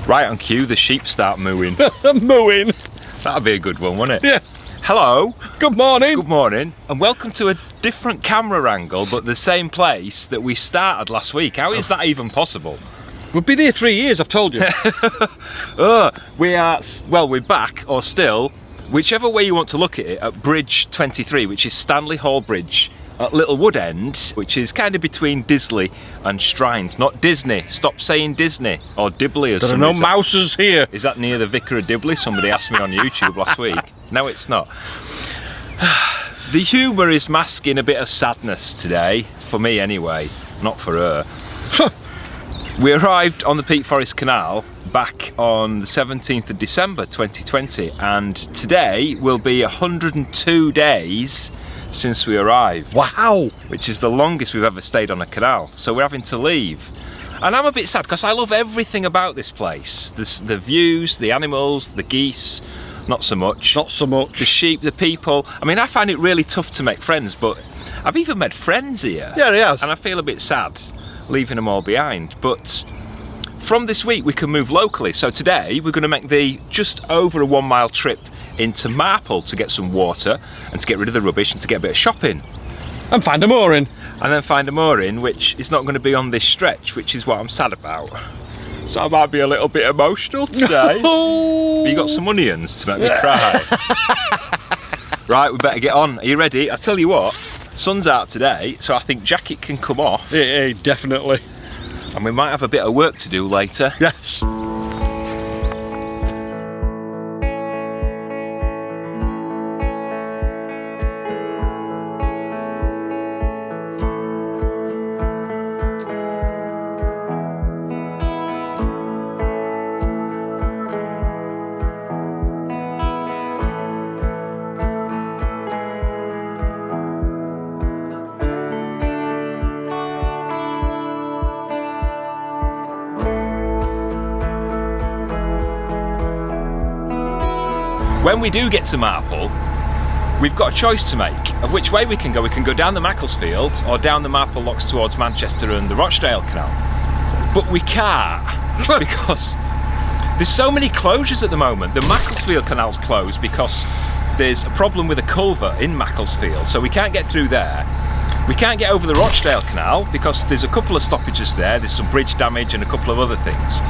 Right on cue, the sheep start mooing. Mooing. That'd be a good one, wouldn't it? Yeah. Hello. Good morning. Good morning, and welcome to a different camera angle, but the same place that we started last week. How is that even possible? We've been here 3 years, I've told you. We're back, or still, whichever way you want to look at it, at Bridge 23, which is Stanley Hall Bridge at Little Wood End, which is kind of between Disley and Strines. Not Disney. Stop saying Disney, or Dibley as There are no mouses here. Is that near the Vicar of Dibley? Somebody asked me on YouTube last week. No, it's not. The humour is masking a bit of sadness today, for me anyway, not for her. We arrived on the Peak Forest Canal back on the 17th of December 2020, and today will be 102 days since we arrived. Wow! Which is the longest we've ever stayed on a canal, so we're having to leave. And I'm a bit sad because I love everything about this place. The views, the animals, the geese, not so much. Not so much. The sheep, the people. I mean, I find it really tough to make friends, but I've even made friends here. Yeah, he has. And I feel a bit sad leaving them all behind. But from this week, we can move locally. So today, we're going to make the just over a 1 mile trip into Marple to get some water and to get rid of the rubbish and to get a bit of shopping. And find a mooring. And then find a mooring, which is not going to be on this stretch, which is what I'm sad about. So I might be a little bit emotional today. Oh. You got some onions to make me cry. Right, we better get on. Are you ready? I tell you what, sun's out today, so I think jacket can come off. Yeah, definitely. And we might have a bit of work to do later. Yes. When we do get to Marple, we've got a choice to make of which way we can go. We can go down the Macclesfield or down the Marple locks towards Manchester and the Rochdale Canal. But we can't because there's so many closures at the moment. The Macclesfield Canal's closed because there's a problem with a culvert in Macclesfield, so we can't get through there. We can't get over the Rochdale Canal because there's a couple of stoppages there. There's some bridge damage and a couple of other things.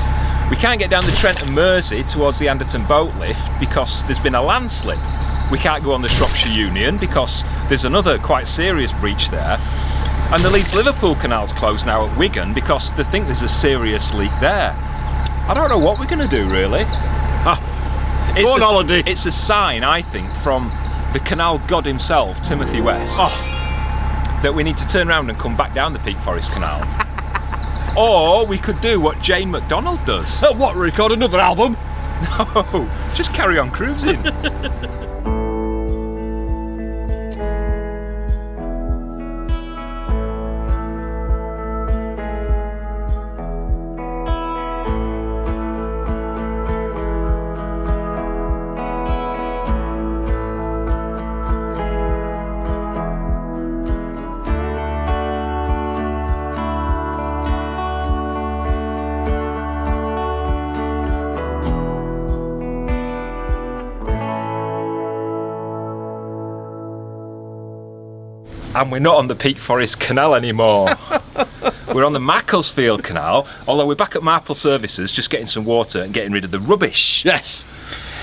We can't get down the Trent Mersey towards the Anderton boat lift because there's been a landslip. We can't go on the Shropshire Union because there's another quite serious breach there. And the Leeds Liverpool Canal's closed now at Wigan because they think there's a serious leak there. I don't know what we're going to do really. Go on holiday. It's a sign, I think, from the canal god himself, Timothy West, that we need to turn around and come back down the Peak Forest Canal. Or we could do what Jane McDonald does. What, record another album? No, just carry on cruising. And we're not on the Peak Forest Canal anymore. We're on the Macclesfield Canal, although we're back at Marple Services just getting some water and getting rid of the rubbish. Yes.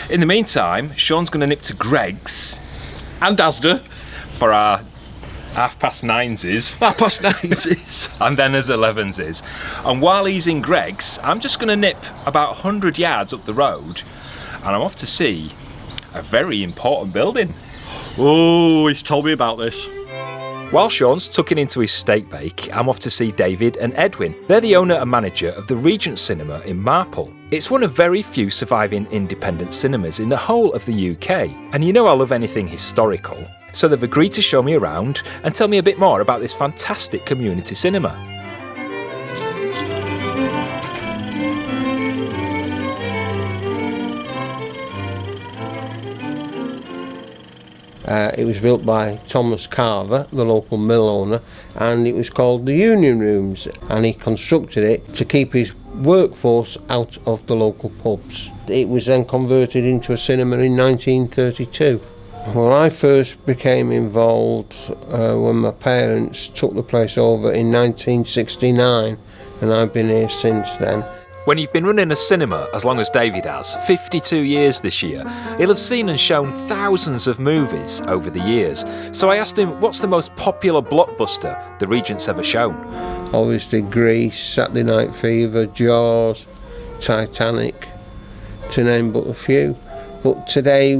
In the meantime, Sean's going to nip to Greg's And Asda. for our 9:30s. 9:30s. And then there's 11s. And while he's in Greg's, I'm just going to nip about 100 yards up the road and I'm off to see a very important building. Oh, he's told me about this. While Sean's tucking into his steak bake, I'm off to see David and Edwin. They're the owner and manager of the Regency Cinema in Marple. It's one of very few surviving independent cinemas in the whole of the UK. And you know I love anything historical. So they've agreed to show me around and tell me a bit more about this fantastic community cinema. It was built by Thomas Carver, the local mill owner, and it was called the Union Rooms, and he constructed it to keep his workforce out of the local pubs. It was then converted into a cinema in 1932. Well, I first became involved when my parents took the place over in 1969, and I've been here since then. When you've been running a cinema as long as David has, 52 years this year, he'll have seen and shown thousands of movies over the years. So I asked him, what's the most popular blockbuster the Regent's ever shown? Obviously Grease, Saturday Night Fever, Jaws, Titanic, to name but a few. But today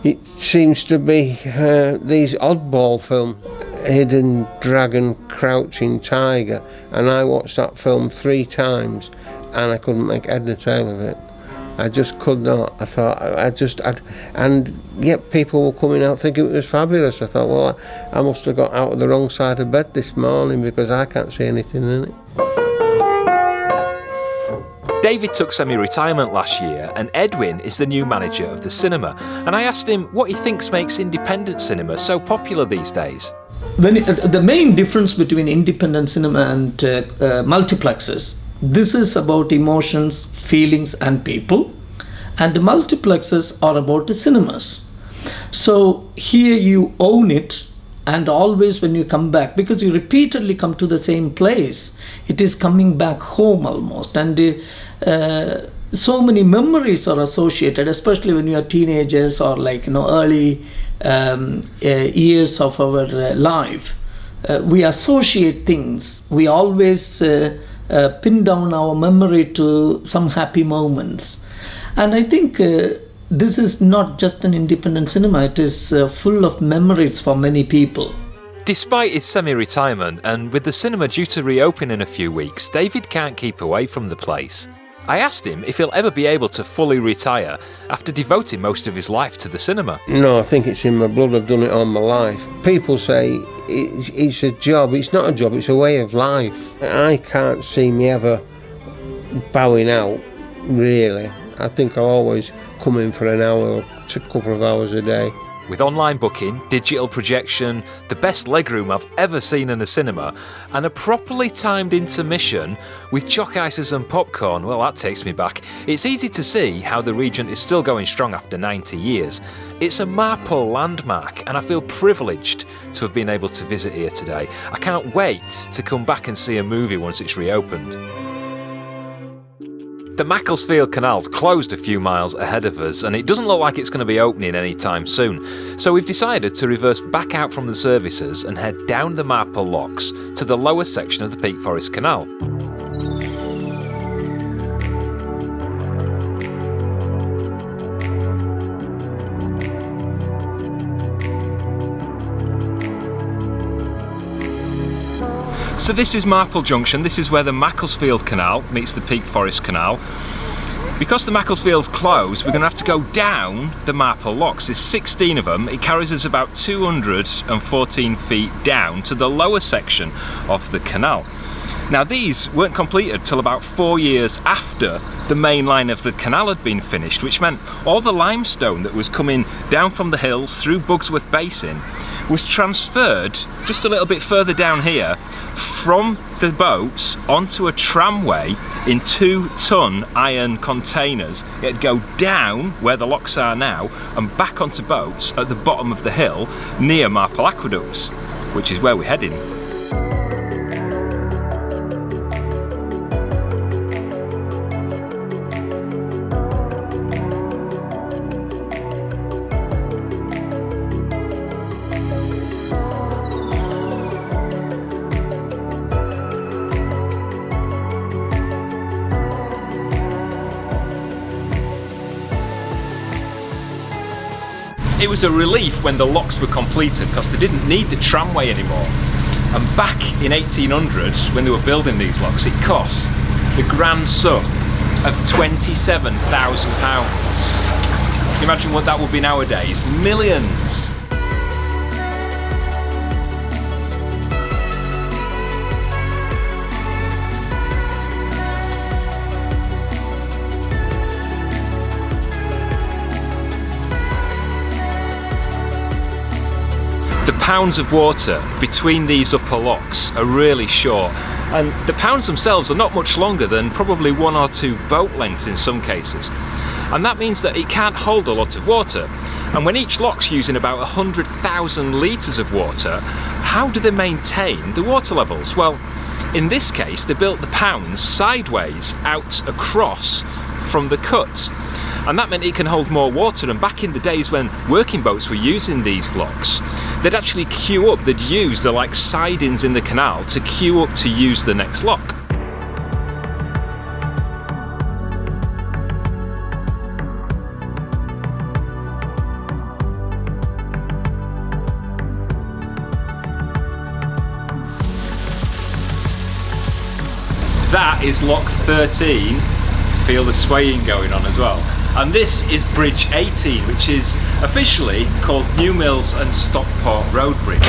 it seems to be these oddball films. Hidden Dragon, Crouching Tiger, and I watched that film 3 times and I couldn't make head nor tail of it. I just could not. I thought and yet people were coming out thinking it was fabulous. I thought, well, I must have got out of the wrong side of bed this morning because I can't see anything in it. David took semi-retirement last year and Edwin is the new manager of the cinema, and I asked him what he thinks makes independent cinema so popular these days. The main difference between independent cinema and multiplexes, this is about emotions, feelings and people, and the multiplexes are about the cinemas. So here you own it, and always when you come back, because you repeatedly come to the same place, it is coming back home almost, and so many memories are associated, especially when you are teenagers or early years of our life. We associate things. We always pin down our memory to some happy moments. And I think this is not just an independent cinema, it is full of memories for many people. Despite his semi-retirement and with the cinema due to reopen in a few weeks, David can't keep away from the place. I asked him if he'll ever be able to fully retire after devoting most of his life to the cinema. No, I think it's in my blood. I've done it all my life. People say it's a job. It's not a job, it's a way of life. I can't see me ever bowing out, really. I think I'll always come in for an hour or a couple of hours a day. With online booking, digital projection, the best legroom I've ever seen in a cinema, and a properly timed intermission with chalk ices and popcorn, well, that takes me back. It's easy to see how the Regent is still going strong after 90 years. It's a Marple landmark, and I feel privileged to have been able to visit here today. I can't wait to come back and see a movie once it's reopened. The Macclesfield Canal's closed a few miles ahead of us and it doesn't look like it's going to be opening anytime soon. So we've decided to reverse back out from the services and head down the Marple Locks to the lower section of the Peak Forest Canal. So this is Marple Junction, this is where the Macclesfield Canal meets the Peak Forest Canal. Because the Macclesfield's closed, we're going to have to go down the Marple Locks. There's 16 of them. It carries us about 214 feet down to the lower section of the canal. Now these weren't completed till about 4 years after the main line of the canal had been finished, which meant all the limestone that was coming down from the hills through Bugsworth Basin was transferred just a little bit further down here from the boats onto a tramway in 2-ton iron containers. It'd go down where the locks are now and back onto boats at the bottom of the hill near Marple Aqueduct, which is where we're heading. It was a relief when the locks were completed because they didn't need the tramway anymore. And back in 1800, when they were building these locks, it cost the grand sum of £27,000. Can you imagine what that would be nowadays? Millions! The pounds of water between these upper locks are really short, And the pounds themselves are not much longer than probably 1 or 2 boat lengths in some cases. And that means that it can't hold a lot of water. And when each lock's using about 100,000 litres of water, how do they maintain the water levels? Well, in this case, they built the pounds sideways out across from the cut. And that meant it can hold more water. And back in the days when working boats were using these locks, they'd actually queue up, they'd use the like sidings in the canal to queue up to use the next lock. That is lock 13. Feel the swaying going on as well. And this is bridge 18, which is officially called New Mills and Stockport Road Bridge.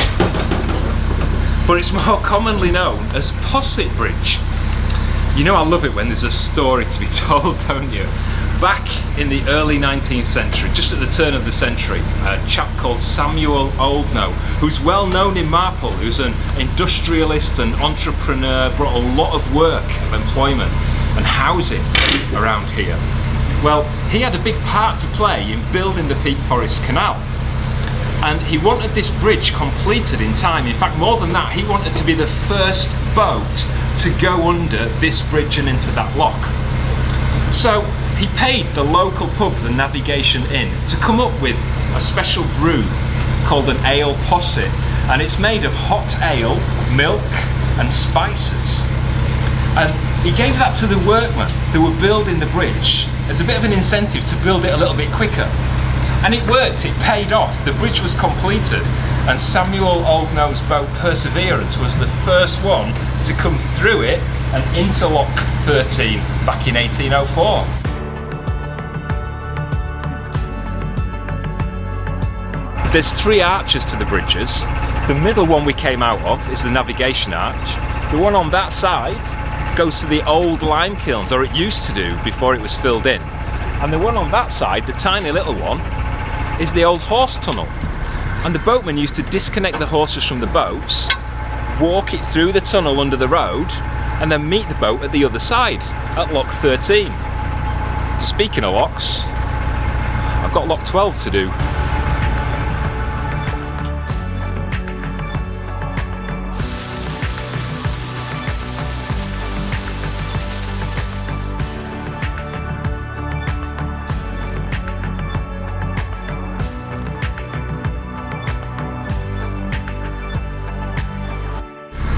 But it's more commonly known as Posset Bridge. You know I love it when there's a story to be told, don't you? Back in the early 19th century, just at the turn of the century, a chap called Samuel Oldknow, who's well known in Marple, who's an industrialist and entrepreneur, brought a lot of work of employment and housing around here. Well, he had a big part to play in building the Peak Forest Canal. And he wanted this bridge completed in time. In fact, more than that, he wanted to be the first boat to go under this bridge and into that lock. So he paid the local pub, the Navigation Inn, to come up with a special brew called an ale posset. And it's made of hot ale, milk and spices. And he gave that to the workmen that were building the bridge as a bit of an incentive to build it a little bit quicker. And it worked, it paid off, the bridge was completed, and Samuel Oldknow's boat Perseverance was the first one to come through it and into lock 13 back in 1804. There's 3 arches to the bridges. The middle one we came out of is the navigation arch. The one on that side goes to the old lime kilns, or it used to do before it was filled in. And the one on that side, the tiny little one, is the old horse tunnel. And the boatmen used to disconnect the horses from the boats, walk it through the tunnel under the road, and then meet the boat at the other side, at lock 13. Speaking of locks, I've got lock 12 to do.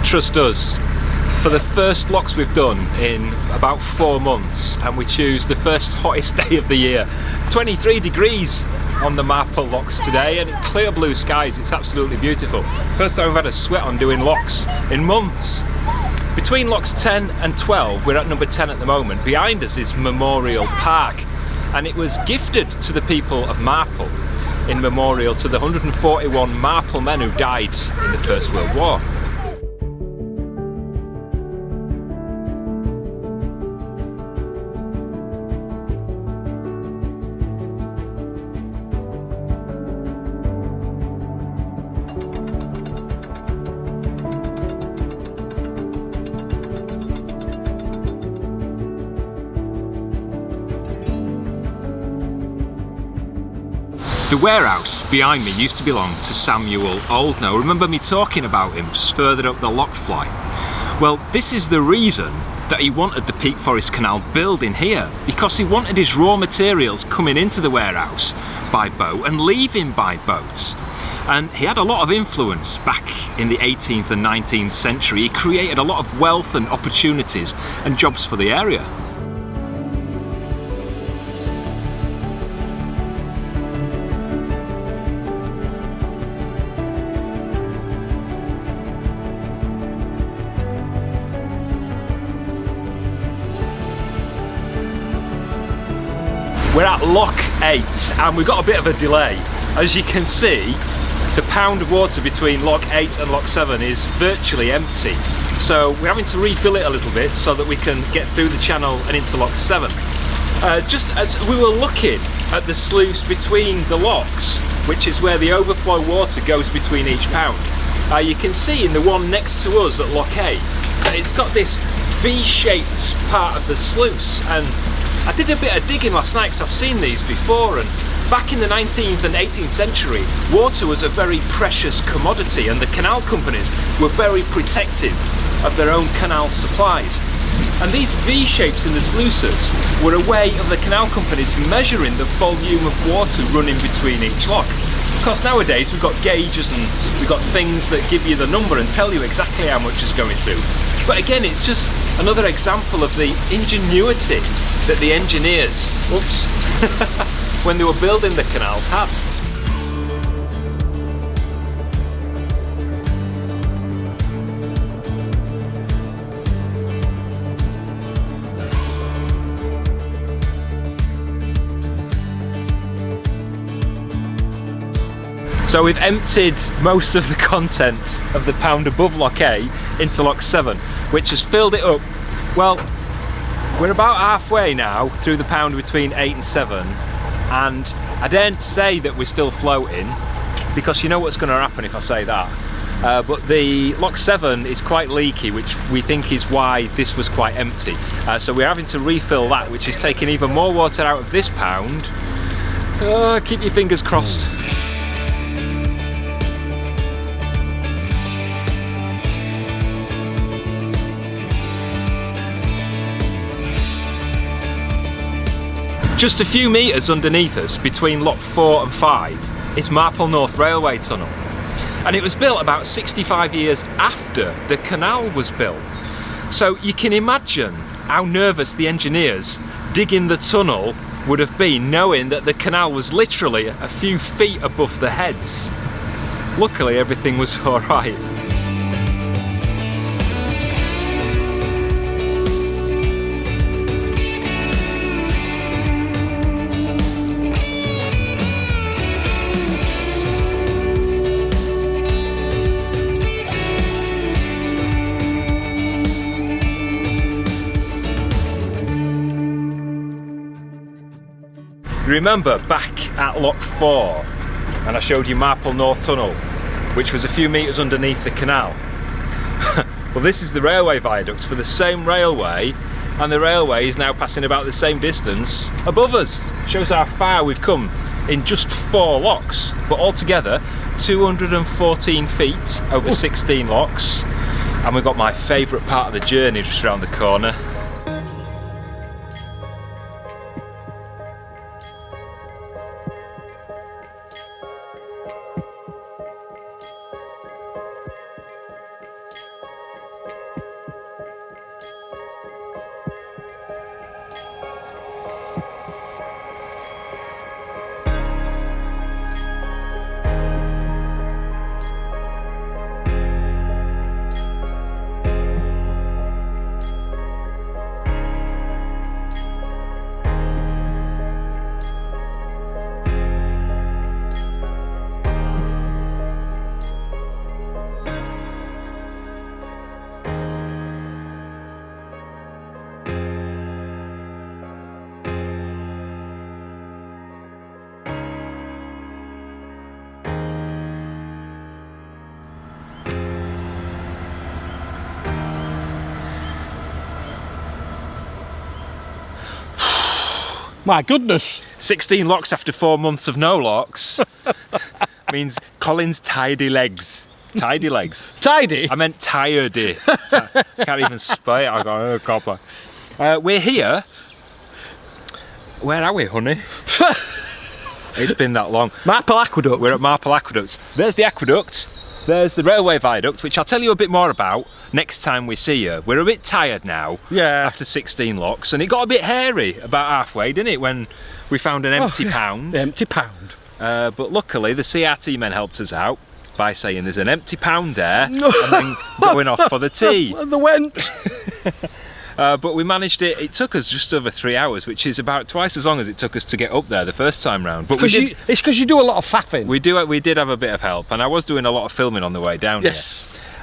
Trust us, for the first locks we've done in about 4 months, and we choose the first hottest day of the year, 23 degrees on the Marple locks today, and clear blue skies. It's absolutely beautiful. First time we've had a sweat on doing locks in months. Between locks 10 and 12, we're at number 10 at the moment. Behind us is Memorial Park, and it was gifted to the people of Marple in memorial to the 141 Marple men who died in the First World War. The warehouse behind me used to belong to Samuel Oldknow. Remember me talking about him just further up the lock flight? Well, this is the reason that he wanted the Peak Forest Canal building here, because he wanted his raw materials coming into the warehouse by boat and leaving by boat. And he had a lot of influence back in the 18th and 19th century. He created a lot of wealth and opportunities and jobs for the area. We're at lock 8 and we've got a bit of a delay. As you can see, the pound of water between lock 8 and lock 7 is virtually empty. So we're having to refill it a little bit so that we can get through the channel and into lock 7. Just as we were looking at the sluice between the locks, which is where the overflow water goes between each pound, you can see in the one next to us at lock 8, it's got this V-shaped part of the sluice, and I did a bit of digging last night because I've seen these before, and back in the 19th and 18th century, water was a very precious commodity, and the canal companies were very protective of their own canal supplies. And these V-shapes in the sluices were a way of the canal companies measuring the volume of water running between each lock. Of course, nowadays we've got gauges and we've got things that give you the number and tell you exactly how much is going through. But again, it's just another example of the ingenuity that the engineers, when they were building the canals had. So we've emptied most of the contents of the pound above Lock A into Lock 7, which has filled it up. Well, we're about halfway now through the pound between 8 and 7, and I daren't say that we're still floating, because you know what's going to happen if I say that. But the Lock 7 is quite leaky, which we think is why this was quite empty. So we're having to refill that, which is taking even more water out of this pound. Keep your fingers crossed. Just a few metres underneath us, between Lock 4 and 5, is Marple North Railway Tunnel. And it was built about 65 years after the canal was built. So you can imagine how nervous the engineers digging the tunnel would have been, knowing that the canal was literally a few feet above their heads. Luckily, everything was all right. Remember back at Lock 4, and I showed you Marple North Tunnel, which was a few metres underneath the canal. Well, this is the railway viaduct for the same railway, and the railway is now passing about the same distance above us. Shows how far we've come in just 4 locks, but altogether 214 feet over 16 locks. And we've got my favourite part of the journey just around the corner. My goodness. 16 locks after 4 months of no locks means Colin's tidy legs. Tidy legs. Tidy? I meant tired-y. Can't even spell it. I got a copper. We're here. Where are we, honey? It's been that long. Marple Aqueduct. We're at Marple Aqueduct. There's the aqueduct. There's the railway viaduct, which I'll tell you a bit more about next time we see you. We're a bit tired now, after 16 locks, and it got a bit hairy about halfway, didn't it, when we found an empty pound. The empty pound. But luckily the CRT men helped us out by saying there's an empty pound there, and then going off for the tea. And they went. But we managed it. It took us just over 3 hours, which is about twice as long as it took us to get up there the first time round. But it's because you do a lot of faffing. We did have a bit of help, and I was doing a lot of filming on the way down here.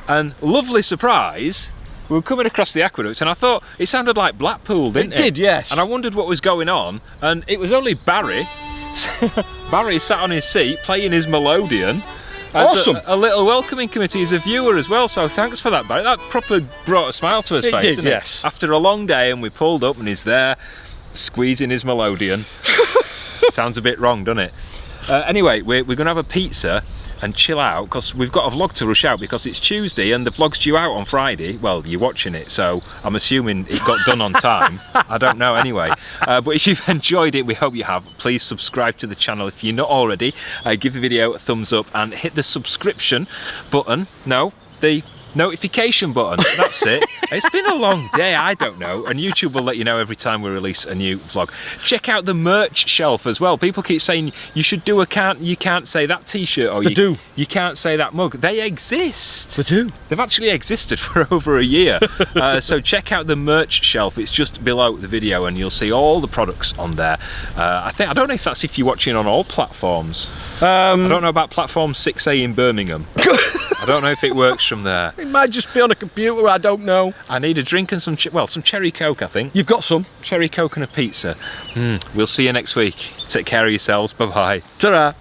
And lovely surprise, we were coming across the aqueduct, and I thought it sounded like Blackpool, didn't it? It did, yes. And I wondered what was going on, and it was only Barry. Barry sat on his seat playing his melodeon, Awesome. A little welcoming committee as a viewer as well, so thanks for that, Barry. That proper brought a smile to his It face, did, didn't it? yes. After a long day and we pulled up and he's there squeezing his melodeon. Sounds a bit wrong, doesn't it? Anyway, we're going to have a pizza and chill out because we've got a vlog to rush out because it's Tuesday and the vlog's due out on Friday. Well, you're watching it, so I'm assuming it got done on time. I don't know anyway. But if you've enjoyed it, we hope you have. Please subscribe to the channel if you're not already. Give the video a thumbs up and hit the subscription button. No, the notification button. That's it. It's been a long day, I don't know, and YouTube will let you know every time we release a new vlog. Check out the merch shelf as well. People keep saying you should do you can't say that t-shirt or you can't say that mug. They exist. They do. They've actually existed for over a year. So check out the merch shelf. It's just below the video and you'll see all the products on there. I don't know if that's if you're watching on all platforms. I don't know about platform 6A in Birmingham. I don't know if it works from there. It might just be on a computer, I don't know. I need a drink and some cherry coke, I think. You've got some. Cherry coke and a pizza. We'll see you next week. Take care of yourselves. Bye-bye. Ta-ra.